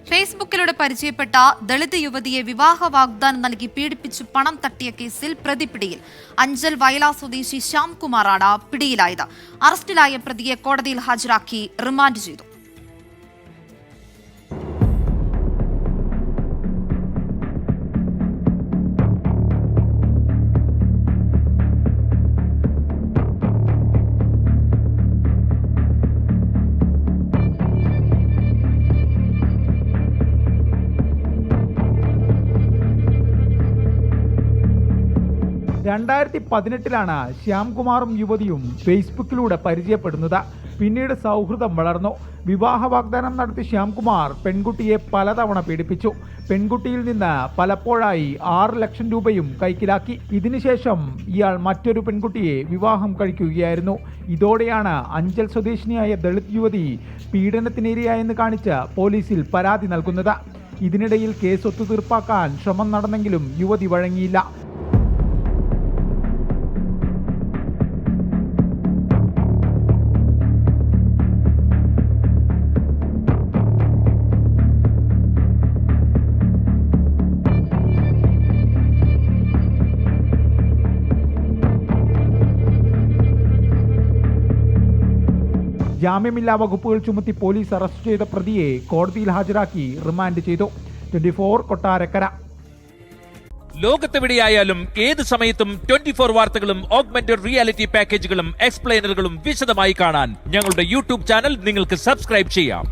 ഫേസ്ബുക്കിലൂടെ പരിചയപ്പെട്ട ദളിത് യുവതിയെ വിവാഹ വാഗ്ദാനം നൽകി പീഡിപ്പിച്ചു പണം തട്ടിയ കേസിൽ പ്രതിപിടിയിൽ അഞ്ചൽ വയല സ്വദേശി ശ്യാംകുമാറാണ് പിടിയിലായത്. അറസ്റ്റിലായ പ്രതിയെ കോടതിയിൽ ഹാജരാക്കി റിമാൻഡ് ചെയ്തു. ലാണ് ശ്യാംകുമാറും യുവതിയും ഫേസ്ബുക്കിലൂടെ പരിചയപ്പെടുന്നത്. പിന്നീട് സൗഹൃദം വളർന്നു. വിവാഹ വാഗ്ദാനം നടത്തി ശ്യാംകുമാർ പെൺകുട്ടിയെ പലതവണ പീഡിപ്പിച്ചു. പെൺകുട്ടിയിൽ നിന്ന് പലപ്പോഴായി 6 ലക്ഷം രൂപയും കൈക്കലാക്കി. ഇതിനുശേഷം ഇയാൾ മറ്റൊരു പെൺകുട്ടിയെ വിവാഹം കഴിക്കുകയായിരുന്നു. ഇതോടെയാണ് അഞ്ചൽ സ്വദേശിനിയായ ദളിത് യുവതി പീഡനത്തിനിരയായെന്ന് കാണിച്ച് പോലീസിൽ പരാതി നൽകുന്നത്. ഇതിനിടയിൽ കേസ് ഒത്തുതീർപ്പാക്കാൻ ശ്രമം നടന്നെങ്കിലും യുവതി വഴങ്ങിയില്ല. ജാമ്യമില്ലാ വകുപ്പുകൾ ചുമത്തി പോലീസ് അറസ്റ്റ് ചെയ്ത പ്രതിയെ കോടതിയിൽ ഹാജരാക്കി റിമാൻഡ് ചെയ്തു. 24 കൊട്ടാരക്കര. ലോകത്തെവിടെയായാലും ഏത് സമയത്തും 24 വാർത്തകളും ഓഗ്മെന്റഡ് റിയാലിറ്റി പാക്കേജുകളും എക്സ്പ്ലെയിനറുകളും വിശദമായി കാണാൻ ഞങ്ങളുടെ യൂട്യൂബ് ചാനൽ നിങ്ങൾക്ക് സബ്സ്ക്രൈബ് ചെയ്യാം.